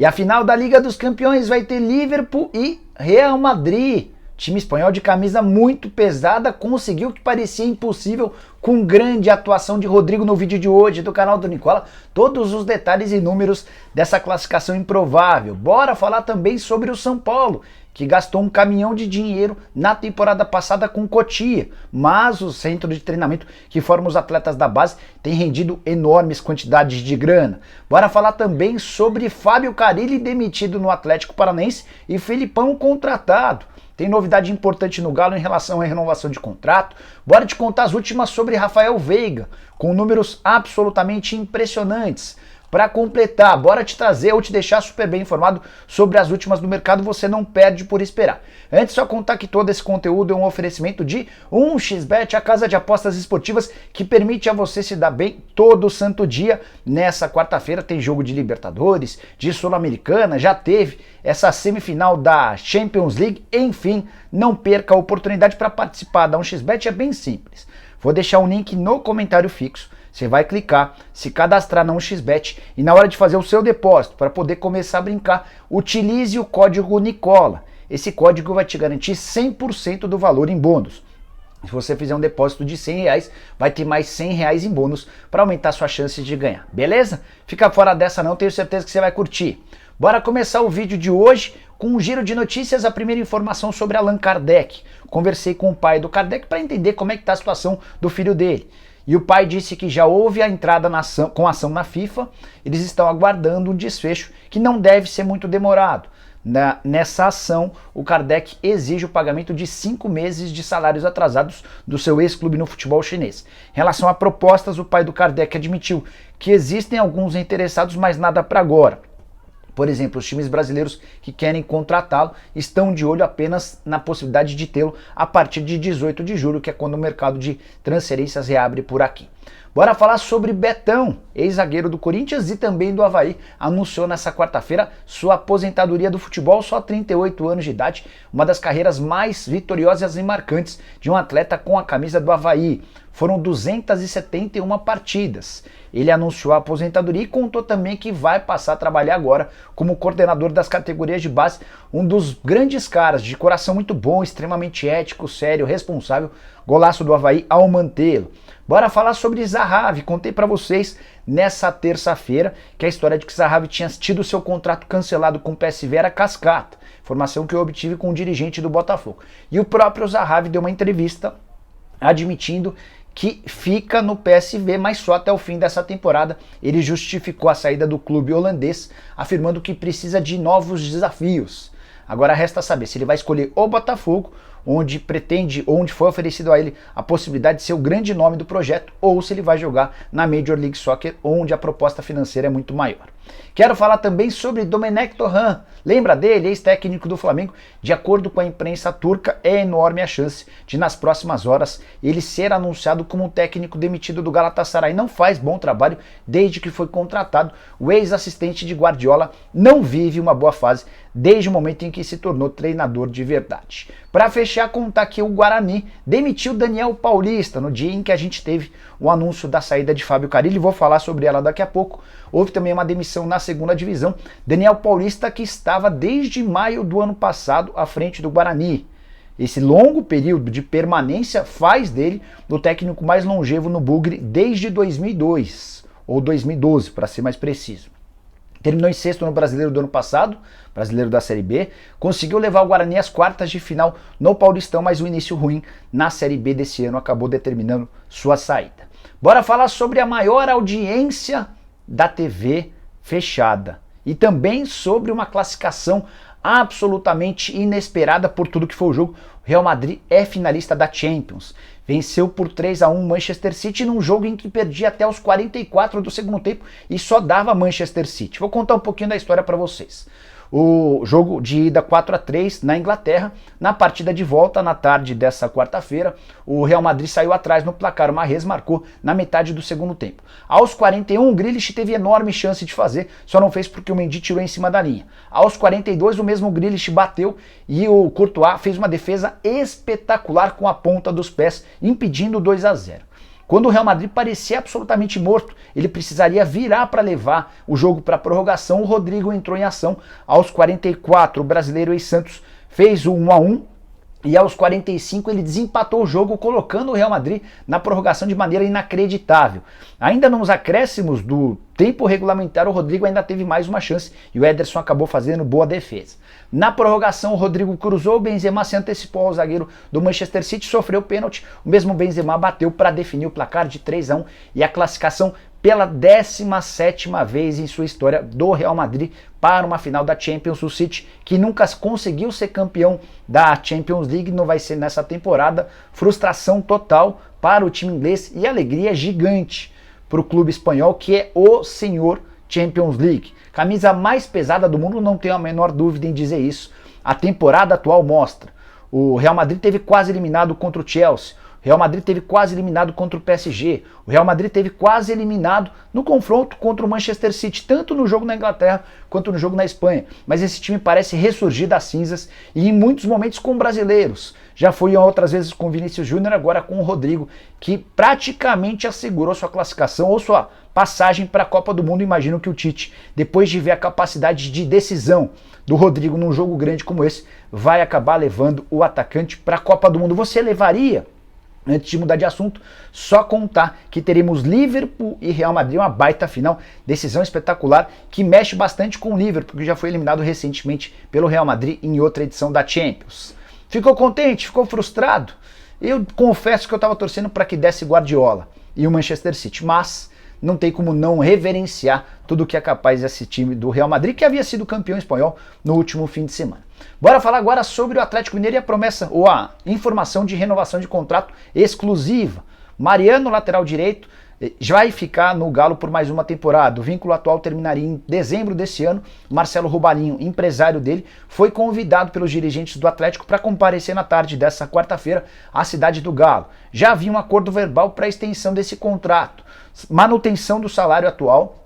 E a final da Liga dos Campeões vai ter Liverpool e Real Madrid. Time espanhol de camisa muito pesada conseguiu o que parecia impossível com grande atuação de Rodrigo no vídeo de hoje do canal do Nicola. Todos os detalhes e números dessa classificação improvável. Bora falar também sobre o São Paulo, que gastou um caminhão de dinheiro na temporada passada com Cotia, mas o centro de treinamento que forma os atletas da base tem rendido enormes quantidades de grana. Bora falar também sobre Fábio Carille demitido no Atlético Paranaense e Felipão contratado. Tem novidade importante no Galo em relação à renovação de contrato. Bora te contar as últimas sobre Rafael Veiga, com números absolutamente impressionantes. Para completar, bora te trazer ou te deixar super bem informado sobre as últimas do mercado, você não perde por esperar. Antes, só contar que todo esse conteúdo é um oferecimento de 1xBet, a casa de apostas esportivas que permite a você se dar bem todo santo dia. Nessa quarta-feira tem jogo de Libertadores, de Sul-Americana, já teve essa semifinal da Champions League, enfim, não perca a oportunidade para participar da 1xBet, é bem simples. Vou deixar um link no comentário fixo. Você vai clicar, se cadastrar na 1xBet e na hora de fazer o seu depósito, para poder começar a brincar, utilize o código Nicola. Esse código vai te garantir 100% do valor em bônus. Se você fizer um depósito de R$100, vai ter mais R$100 em bônus para aumentar sua chance de ganhar, beleza? Fica fora dessa não, tenho certeza que você vai curtir. Bora começar o vídeo de hoje com um giro de notícias. A primeira informação sobre Allan Kardec. Conversei com o pai do Kardec para entender como é que está a situação do filho dele. E o pai disse que já houve a entrada com ação na FIFA, eles estão aguardando um desfecho que não deve ser muito demorado. Nessa ação, o Kardec exige o pagamento de 5 meses de salários atrasados do seu ex-clube no futebol chinês. Em relação a propostas, o pai do Kardec admitiu que existem alguns interessados, mas nada para agora. Por exemplo, os times brasileiros que querem contratá-lo estão de olho apenas na possibilidade de tê-lo a partir de 18 de julho, que é quando o mercado de transferências reabre por aqui. Bora falar sobre Betão, ex-zagueiro do Corinthians e também do Avaí, anunciou nessa quarta-feira sua aposentadoria do futebol, só 38 anos de idade, uma das carreiras mais vitoriosas e marcantes de um atleta com a camisa do Avaí. Foram 271 partidas. Ele anunciou a aposentadoria e contou também que vai passar a trabalhar agora como coordenador das categorias de base, um dos grandes caras, de coração muito bom, extremamente ético, sério, responsável, golaço do Avaí ao mantê-lo. Bora falar sobre Zahavi. Contei para vocês nessa terça-feira que a história de que Zahavi tinha tido seu contrato cancelado com o PSV era cascata, informação que eu obtive com um dirigente do Botafogo. E o próprio Zahavi deu uma entrevista admitindo que fica no PSV, mas só até o fim dessa temporada. Ele justificou a saída do clube holandês, afirmando que precisa de novos desafios. Agora resta saber se ele vai escolher o Botafogo, onde foi oferecido a ele a possibilidade de ser o grande nome do projeto, ou se ele vai jogar na Major League Soccer, onde a proposta financeira é muito maior. Quero falar também sobre Domenech Torrent. Lembra dele, ex-técnico do Flamengo? De acordo com a imprensa turca, é enorme a chance de nas próximas horas ele ser anunciado como um técnico demitido do Galatasaray. Não faz bom trabalho desde que foi contratado. O ex-assistente de Guardiola não vive uma boa fase desde o momento em que se tornou treinador de verdade. Para fechar, contar que o Guarani demitiu Daniel Paulista no dia em que a gente teve o anúncio da saída de Fábio Carille. Vou falar sobre ela daqui a pouco. Houve também uma demissão na segunda divisão. Daniel Paulista, que estava desde maio do ano passado à frente do Guarani. Esse longo período de permanência faz dele o técnico mais longevo no Bugre desde 2002, ou 2012, para ser mais preciso. Terminou em sexto no Brasileiro do ano passado, Brasileiro da Série B, conseguiu levar o Guarani às quartas de final no Paulistão, mas o início ruim na Série B desse ano acabou determinando sua saída. Bora falar sobre a maior audiência da TV fechada e também sobre uma classificação absolutamente inesperada por tudo que foi o jogo. O Real Madrid é finalista da Champions. Venceu por 3-1 Manchester City num jogo em que perdia até os 44 do segundo tempo e só dava Manchester City. Vou contar um pouquinho da história para vocês. O jogo de ida 4-3 na Inglaterra, na partida de volta na tarde dessa quarta-feira, o Real Madrid saiu atrás no placar, o Mahrez marcou na metade do segundo tempo. Aos 41, o Grealish teve enorme chance de fazer, só não fez porque o Mendy tirou em cima da linha. Aos 42, o mesmo Grealish bateu e o Courtois fez uma defesa espetacular com a ponta dos pés, impedindo o 2-0. Quando o Real Madrid parecia absolutamente morto, ele precisaria virar para levar o jogo para a prorrogação, o Rodrigo entrou em ação aos 44, o brasileiro ex-Santos fez o 1-1, e aos 45 ele desempatou o jogo, colocando o Real Madrid na prorrogação de maneira inacreditável. Ainda nos acréscimos do tempo regulamentar, o Rodrigo ainda teve mais uma chance e o Ederson acabou fazendo boa defesa. Na prorrogação, o Rodrigo cruzou, o Benzema se antecipou ao zagueiro do Manchester City, sofreu pênalti, o mesmo Benzema bateu para definir o placar de 3-1 e a classificação pela 17ª vez em sua história do Real Madrid para uma final da Champions. O City, que nunca conseguiu ser campeão da Champions League, não vai ser nessa temporada. Frustração total para o time inglês e alegria gigante para o clube espanhol, que é o senhor Champions League. Camisa mais pesada do mundo, não tenho a menor dúvida em dizer isso. A temporada atual mostra. O Real Madrid teve quase eliminado contra o Chelsea. O Real Madrid teve quase eliminado contra o PSG. O Real Madrid teve quase eliminado no confronto contra o Manchester City, tanto no jogo na Inglaterra quanto no jogo na Espanha. Mas esse time parece ressurgir das cinzas e em muitos momentos com brasileiros. Já foi outras vezes com o Vinícius Júnior, agora com o Rodrigo, que praticamente assegurou sua classificação ou sua passagem para a Copa do Mundo. Imagino que o Tite, depois de ver a capacidade de decisão do Rodrigo num jogo grande como esse, vai acabar levando o atacante para a Copa do Mundo. Você levaria? Antes de mudar de assunto, só contar que teremos Liverpool e Real Madrid, uma baita final, decisão espetacular, que mexe bastante com o Liverpool, que já foi eliminado recentemente pelo Real Madrid em outra edição da Champions. Ficou contente? Ficou frustrado? Eu confesso que eu estava torcendo para que desse Guardiola e o Manchester City, mas não tem como não reverenciar tudo o que é capaz esse time do Real Madrid, que havia sido campeão espanhol no último fim de semana. Bora falar agora sobre o Atlético Mineiro e a promessa, ou a informação de renovação de contrato exclusiva. Mariano, lateral direito, vai ficar no Galo por mais uma temporada. O vínculo atual terminaria em dezembro desse ano. Marcelo Robalinho, empresário dele, foi convidado pelos dirigentes do Atlético para comparecer na tarde dessa quarta-feira à cidade do Galo. Já havia um acordo verbal para a extensão desse contrato, manutenção do salário atual.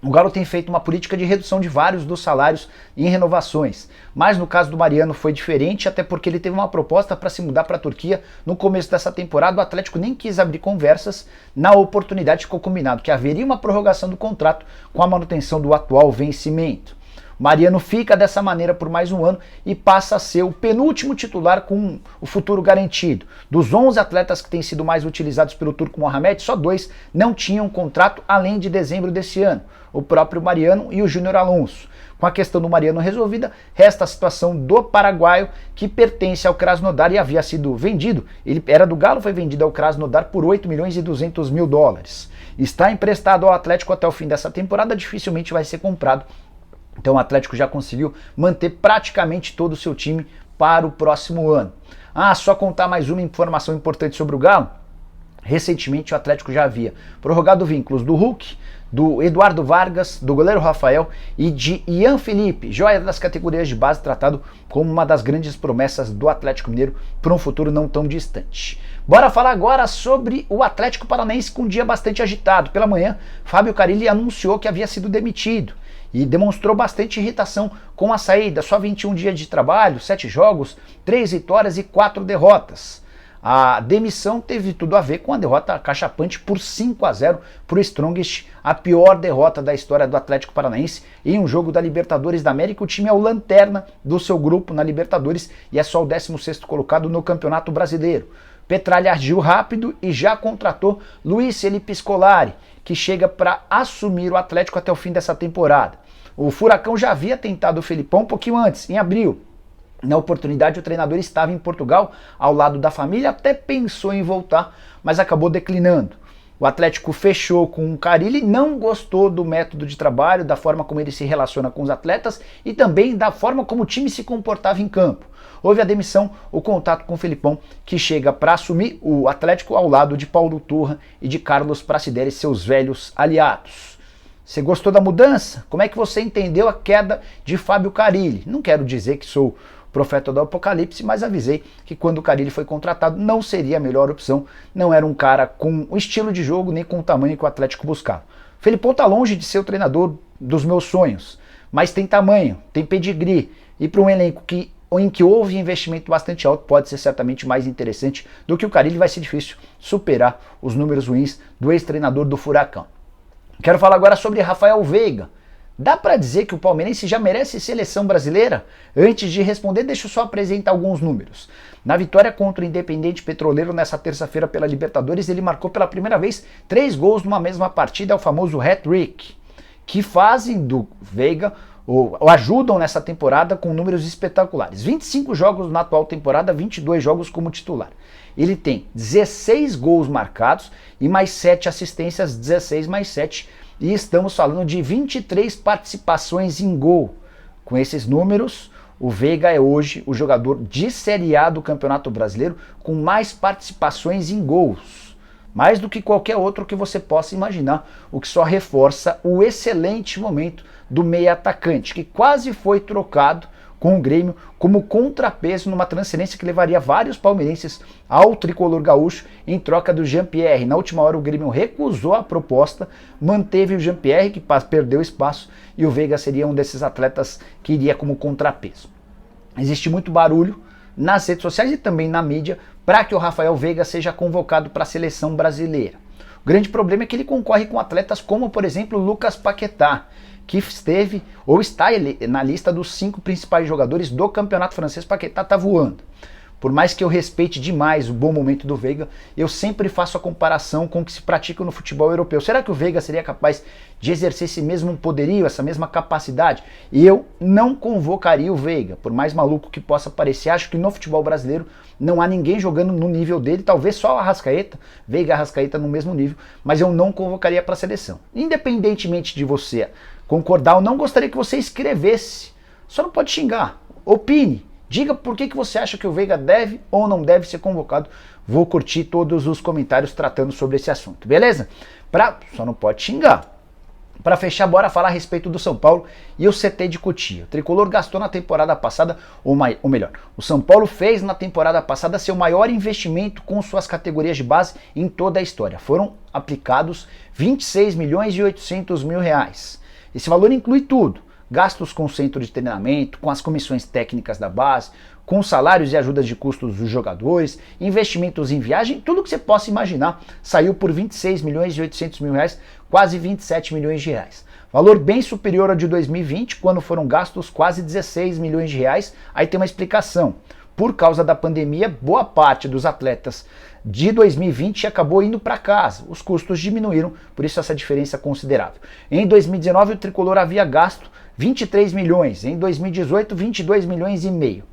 O Galo tem feito uma política de redução de vários dos salários em renovações, mas no caso do Mariano foi diferente, até porque ele teve uma proposta para se mudar para a Turquia no começo dessa temporada. O Atlético nem quis abrir conversas, na oportunidade ficou combinado que haveria uma prorrogação do contrato com a manutenção do atual vencimento. Mariano fica dessa maneira por mais um ano e passa a ser o penúltimo titular com o futuro garantido. Dos 11 atletas que têm sido mais utilizados pelo turco Mohamed, só 2 não tinham contrato além de dezembro desse ano, o próprio Mariano e o Júnior Alonso. Com a questão do Mariano resolvida, resta a situação do paraguaio, que pertence ao Krasnodar e havia sido vendido. Ele era do Galo, foi vendido ao Krasnodar por 8 milhões e 200 mil dólares. Está emprestado ao Atlético até o fim dessa temporada, dificilmente vai ser comprado. Então o Atlético já conseguiu manter praticamente todo o seu time para o próximo ano. Só contar mais uma informação importante sobre o Galo. Recentemente o Atlético já havia prorrogado vínculos do Hulk, do Eduardo Vargas, do goleiro Rafael e de Ian Felipe, joia das categorias de base, tratado como uma das grandes promessas do Atlético Mineiro para um futuro não tão distante. Bora falar agora sobre o Atlético Paranaense, com um dia bastante agitado. Pela manhã, Fábio Carille anunciou que havia sido demitido e demonstrou bastante irritação com a saída. Só 21 dias de trabalho, 7 jogos, 3 vitórias e 4 derrotas. A demissão teve tudo a ver com a derrota cachapante por 5-0 para o Strongest, a pior derrota da história do Atlético Paranaense em um jogo da Libertadores da América. O time é o lanterna do seu grupo na Libertadores e é só o 16º colocado no Campeonato Brasileiro. Petralha agiu rápido e já contratou Luiz Felipe Scolari, que chega para assumir o Atlético até o fim dessa temporada. O Furacão já havia tentado o Felipão um pouquinho antes, em abril. Na oportunidade, o treinador estava em Portugal, ao lado da família, até pensou em voltar, mas acabou declinando. O Atlético fechou com o Carille, não gostou do método de trabalho, da forma como ele se relaciona com os atletas e também da forma como o time se comportava em campo. Houve a demissão, o contato com o Felipão, que chega para assumir o Atlético ao lado de Paulo Turra e de Carlos Praxederi, seus velhos aliados. Você gostou da mudança? Como é que você entendeu a queda de Fábio Carille? Não quero dizer que sou profeta do Apocalipse, mas avisei que quando o Carille foi contratado não seria a melhor opção. Não era um cara com o estilo de jogo nem com o tamanho que o Atlético buscava. O Felipão está longe de ser o treinador dos meus sonhos, mas tem tamanho, tem pedigree, e para um elenco que em que houve investimento bastante alto, pode ser certamente mais interessante do que o Carille. Vai ser difícil superar os números ruins do ex-treinador do Furacão. Quero falar agora sobre Rafael Veiga. Dá para dizer que o palmeirense já merece seleção brasileira? Antes de responder, deixa eu só apresentar alguns números. Na vitória contra o Independiente Petroleiro nessa terça-feira pela Libertadores, ele marcou pela primeira vez 3 gols numa mesma partida, é o famoso hat-trick, que fazem do Veiga ou ajudam nessa temporada com números espetaculares. 25 jogos na atual temporada, 22 jogos como titular. Ele tem 16 gols marcados e mais 7 assistências, 16 mais 7, e estamos falando de 23 participações em gol. Com esses números, o Veiga é hoje o jogador de Série A do Campeonato Brasileiro com mais participações em gols. Mais do que qualquer outro que você possa imaginar, o que só reforça o excelente momento do meia atacante, que quase foi trocado com o Grêmio como contrapeso numa transferência que levaria vários palmeirenses ao tricolor gaúcho em troca do Jean-Pierre. Na última hora o Grêmio recusou a proposta, manteve o Jean-Pierre, que perdeu espaço, e o Veiga seria um desses atletas que iria como contrapeso. Existe muito barulho nas redes sociais e também na mídia para que o Rafael Veiga seja convocado para a seleção brasileira. O grande problema é que ele concorre com atletas como, por exemplo, Lucas Paquetá, que esteve ou está na lista dos 5 principais jogadores do campeonato francês. Paquetá está voando. Por mais que eu respeite demais o bom momento do Veiga, eu sempre faço a comparação com o que se pratica no futebol europeu. Será que o Veiga seria capaz de exercer esse mesmo poderio, essa mesma capacidade? E eu não convocaria o Veiga, por mais maluco que possa parecer. Acho que no futebol brasileiro não há ninguém jogando no nível dele, talvez só o Arrascaeta, Veiga e Arrascaeta no mesmo nível, mas eu não convocaria para a seleção. Independentemente de você concordar, eu não gostaria que você escrevesse, só não pode xingar, opine. Diga por que você acha que o Veiga deve ou não deve ser convocado. Vou curtir todos os comentários tratando sobre esse assunto, beleza? Só não pode xingar. Para fechar, bora falar a respeito do São Paulo e o CT de Cotia. O Tricolor gastou na temporada passada, ou melhor, o São Paulo fez na temporada passada seu maior investimento com suas categorias de base em toda a história. Foram aplicados 26 milhões e 800 mil reais. Esse valor inclui tudo. Gastos com o centro de treinamento, com as comissões técnicas da base, com salários e ajudas de custos dos jogadores, investimentos em viagem, tudo que você possa imaginar saiu por 26 milhões e 800 mil reais, quase 27 milhões de reais. Valor bem superior ao de 2020, quando foram gastos quase 16 milhões de reais. Aí tem uma explicação. Por causa da pandemia, boa parte dos atletas de 2020 acabou indo para casa. Os custos diminuíram, por isso essa diferença considerável. Em 2019, o Tricolor havia gasto 23 milhões, em 2018, 22 milhões e meio.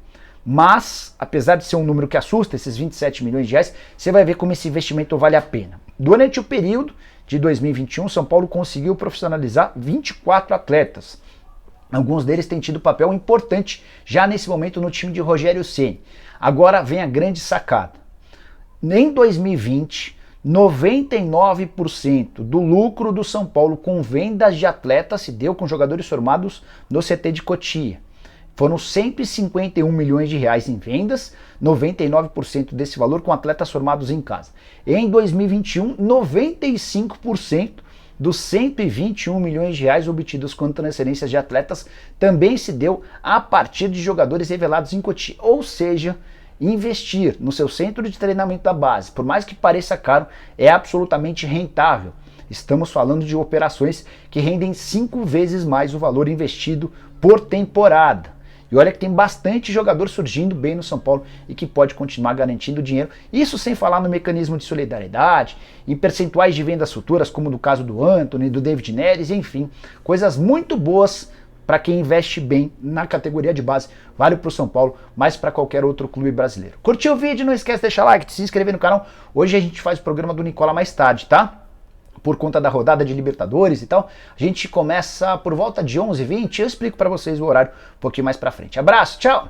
Mas, apesar de ser um número que assusta, esses 27 milhões de reais, você vai ver como esse investimento vale a pena. Durante o período de 2021, São Paulo conseguiu profissionalizar 24 atletas. Alguns deles têm tido papel importante já nesse momento no time de Rogério Ceni. Agora vem a grande sacada. Em 2020, 99% do lucro do São Paulo com vendas de atletas se deu com jogadores formados no CT de Cotia. Foram 151 milhões de reais em vendas, 99% desse valor com atletas formados em casa. Em 2021, 95% dos 121 milhões de reais obtidos com transferências de atletas também se deu a partir de jogadores revelados em Cotia. Ou seja, investir no seu centro de treinamento da base, por mais que pareça caro, é absolutamente rentável. Estamos falando de operações que rendem 5 vezes mais o valor investido por temporada. E olha que tem bastante jogador surgindo bem no São Paulo e que pode continuar garantindo dinheiro. Isso sem falar no mecanismo de solidariedade, em percentuais de vendas futuras, como no caso do Antony, do David Neres, enfim, coisas muito boas para quem investe bem na categoria de base. Vale para o São Paulo, mas para qualquer outro clube brasileiro. Curtiu o vídeo? Não esquece de deixar like, de se inscrever no canal. Hoje a gente faz o programa do Nicola mais tarde, tá? Por conta da rodada de Libertadores e tal. A gente começa por volta de 11h20. Eu explico para vocês o horário um pouquinho mais para frente. Abraço, tchau!